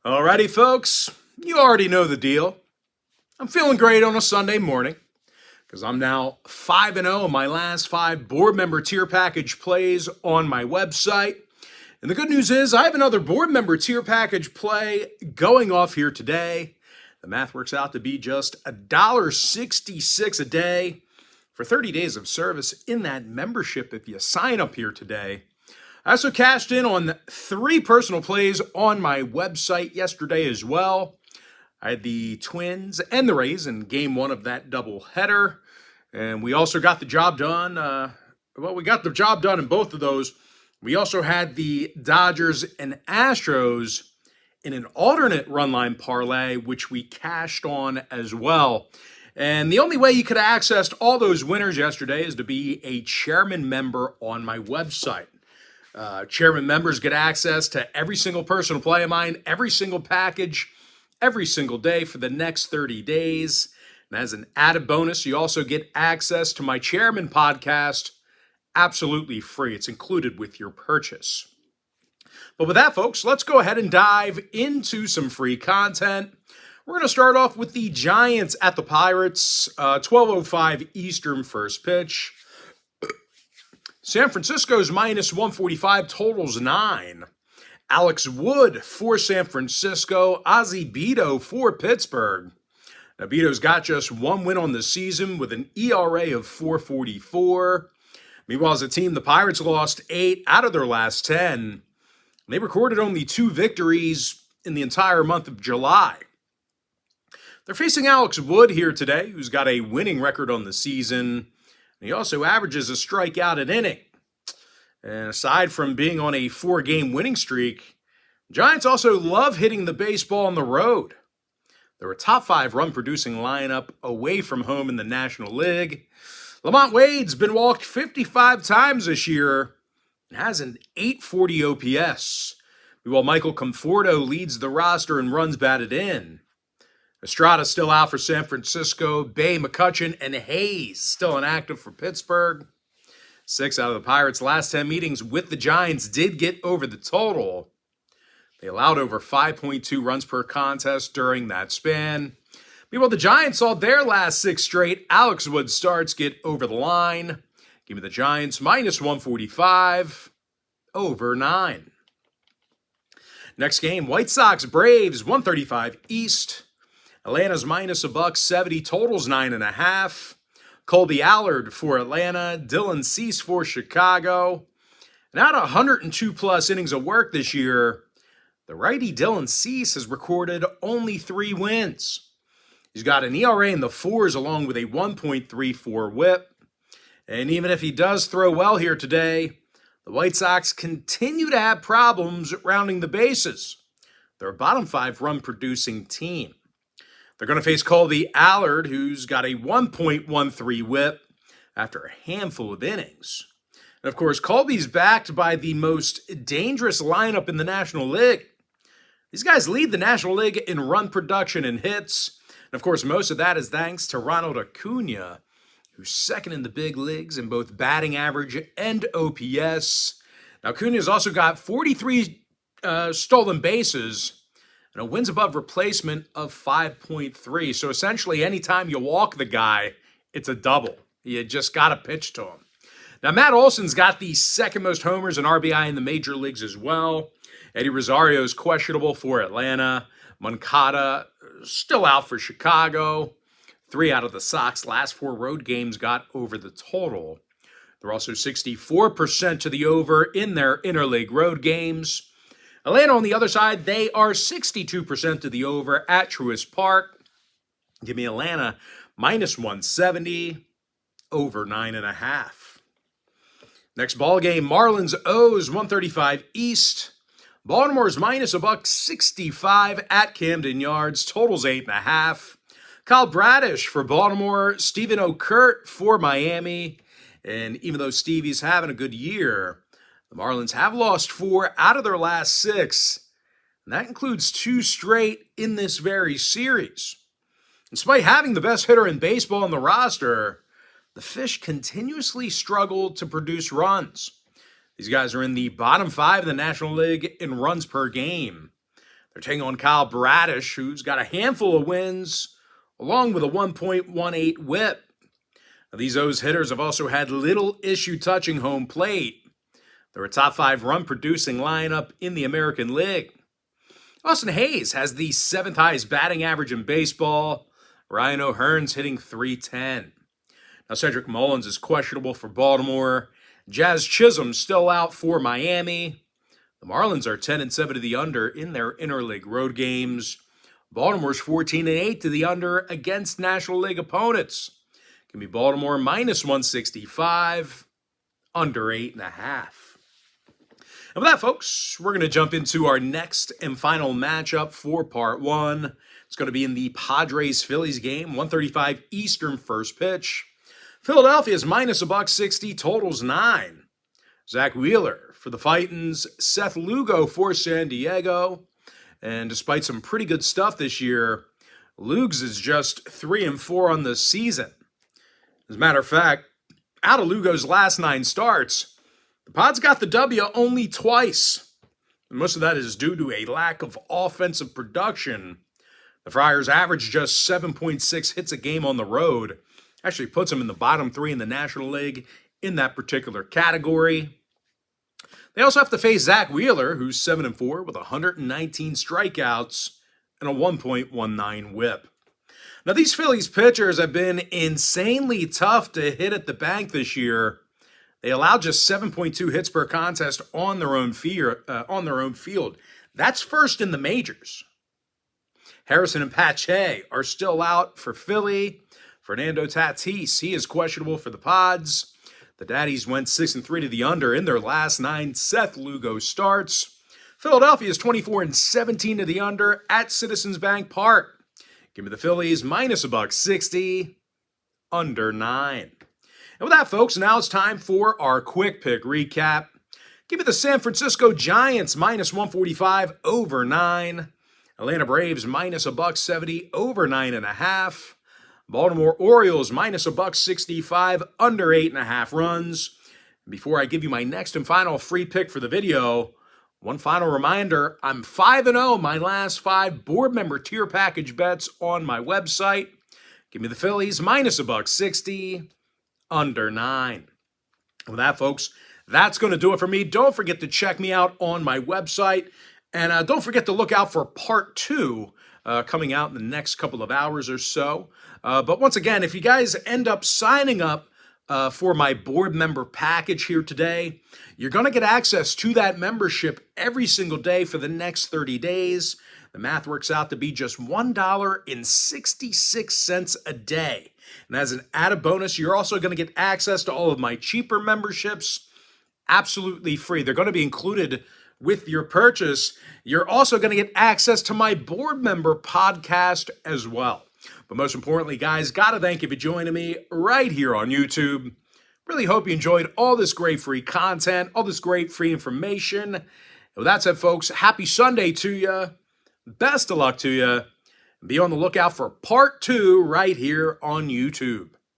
Alrighty, folks, you already know the deal. I'm feeling great on a Sunday morning because I'm now 5-0 in my last 5 board member tier package plays on my website. And the good news is I have another board member tier package play going off here today. The math works out to be just $1.66 a day for 30 days of service in that membership if you sign up here today. I also cashed in on 3 personal plays on my website yesterday as well. I had the Twins and the Rays in game 1 of that doubleheader. And we also got the job done. We got the job done in both of those. We also had the Dodgers and Astros in an alternate run line parlay, which we cashed on as well. And the only way you could have accessed all those winners yesterday is to be a chairman member on my website. Chairman members get access to every single personal play of mine, every single package, every single day for the next 30 days. And as an added bonus, you also get access to my Chairman podcast absolutely free. It's included with your purchase. But with that, folks, let's go ahead and dive into some free content. We're going to start off with the Giants at the Pirates, 12:05 Eastern first pitch. San Francisco's minus 145, totals 9. Alex Wood for San Francisco, Ozzie Beto for Pittsburgh. Now, Beto's got just 1 win on the season with an ERA of 4.44. Meanwhile, as a team, the Pirates lost 8 out of their last 10. They recorded only 2 victories in the entire month of July. They're facing Alex Wood here today, who's got a winning record on the season. He also averages a strikeout an inning. And aside from being on a 4-game winning streak, Giants also love hitting the baseball on the road. They're a top 5 run-producing lineup away from home in the National League. Lamont Wade's been walked 55 times this year and has an 840 OPS. Meanwhile, Michael Conforto leads the roster in runs batted in. Estrada's still out for San Francisco. Bay, McCutchen, and Hayes still inactive for Pittsburgh. 6 out of the Pirates' last 10 meetings with the Giants did get over the total. They allowed over 5.2 runs per contest during that span. Meanwhile, the Giants saw their last 6 straight Alex Wood starts get over the line. Give me the Giants minus 145, over 9. Next game, White Sox Braves, 135 East. Atlanta's minus $1.70, totals 9.5. Colby Allard for Atlanta, Dylan Cease for Chicago. And out of 102-plus innings of work this year, the righty Dylan Cease has recorded only 3 wins. He's got an ERA in the 4s along with a 1.34 whip. And even if he does throw well here today, the White Sox continue to have problems rounding the bases. They're a bottom 5 run-producing team. They're going to face Colby Allard, who's got a 1.13 whip after a handful of innings. And of course, Colby's backed by the most dangerous lineup in the National League. These guys lead the National League in run production and hits. And of course, most of that is thanks to Ronald Acuna, who's second in the big leagues in both batting average and OPS. Now, Acuna's also got 43 stolen bases and a wins above replacement of 5.3. So essentially, anytime you walk the guy, it's a double. You just got to pitch to him. Now, Matt Olson's got the 2nd most homers and RBI in the major leagues as well. Eddie Rosario's questionable for Atlanta. Moncada still out for Chicago. 3 out of the Sox last 4 road games got over the total. They're also 64% to the over in their interleague road games. Atlanta on the other side, they are 62% to the over at Truist Park. Give me Atlanta minus 170, over 9.5. Next ball game, Marlins O's 135 East. Baltimore's minus $1.65 at Camden Yards, totals 8.5. Kyle Bradish for Baltimore, Stephen O'Kurt for Miami. And even though Stevie's having a good year, the Marlins have lost 4 out of their last 6, and that includes 2 straight in this very series. Despite having the best hitter in baseball on the roster, the Fish continuously struggle to produce runs. These guys are in the bottom 5 of the National League in runs per game. They're taking on Kyle Bradish, who's got a handful of wins, along with a 1.18 whip. Now, these O's hitters have also had little issue touching home plate. They're a top 5 run-producing lineup in the American League. Austin Hayes has the 7th highest batting average in baseball. Ryan O'Hearn's hitting .310. Now, Cedric Mullins is questionable for Baltimore. Jazz Chisholm's still out for Miami. The Marlins are 10-7 to the under in their interleague road games. Baltimore's 14-8 to the under against National League opponents. Give me Baltimore minus 165, under 8.5. And with that, folks, we're going to jump into our next and final matchup for part 1. It's going to be in the Padres-Phillies game, 1:35 Eastern first pitch. Philadelphia's minus $1.60, totals 9. Zach Wheeler for the Fightins, Seth Lugo for San Diego. And despite some pretty good stuff this year, Lugs is just 3-4 on the season. As a matter of fact, out of Lugo's last 9 starts, the Pods got the W only twice. And most of that is due to a lack of offensive production. The Friars average just 7.6 hits a game on the road. Actually puts them in the bottom 3 in the National League in that particular category. They also have to face Zach Wheeler, who's 7-4 with 119 strikeouts and a 1.19 whip. Now, these Phillies pitchers have been insanely tough to hit at the bank this year. They allowed just 7.2 hits per contest on their own field. That's first in the majors. Harrison and Pache are still out for Philly. Fernando Tatis, he is questionable for the Pods. The Daddies went 6-3 to the under in their last 9 Seth Lugo starts. Philadelphia is 24-17 to the under at Citizens Bank Park. Give me the Phillies minus $1.60, under 9. And with that, folks, now it's time for our quick pick recap. Give me the San Francisco Giants minus 145, over 9. Atlanta Braves minus $1.70, over 9.5. Baltimore Orioles minus $1.65, under 8.5 runs. Before I give you my next and final free pick for the video, one final reminder, I'm 5-0 my last 5 board member tier package bets on my website. Give me the Phillies minus $1.60, under 9. With that, folks, that's going to do it for me. Don't forget to check me out on my website. And don't forget to look out for part 2 coming out in the next couple of hours or so. But once again, if you guys end up signing up for my board member package here today, you're going to get access to that membership every single day for the next 30 days. The math works out to be just $1.66 a day. And as an added bonus, you're also going to get access to all of my cheaper memberships absolutely free. They're going to be included with your purchase. You're also going to get access to my board member podcast as well. But most importantly, guys, got to thank you for joining me right here on YouTube. Really hope you enjoyed all this great free content, all this great free information. And with that said, folks, happy Sunday to you. Best of luck to you. Be on the lookout for part 2 right here on YouTube.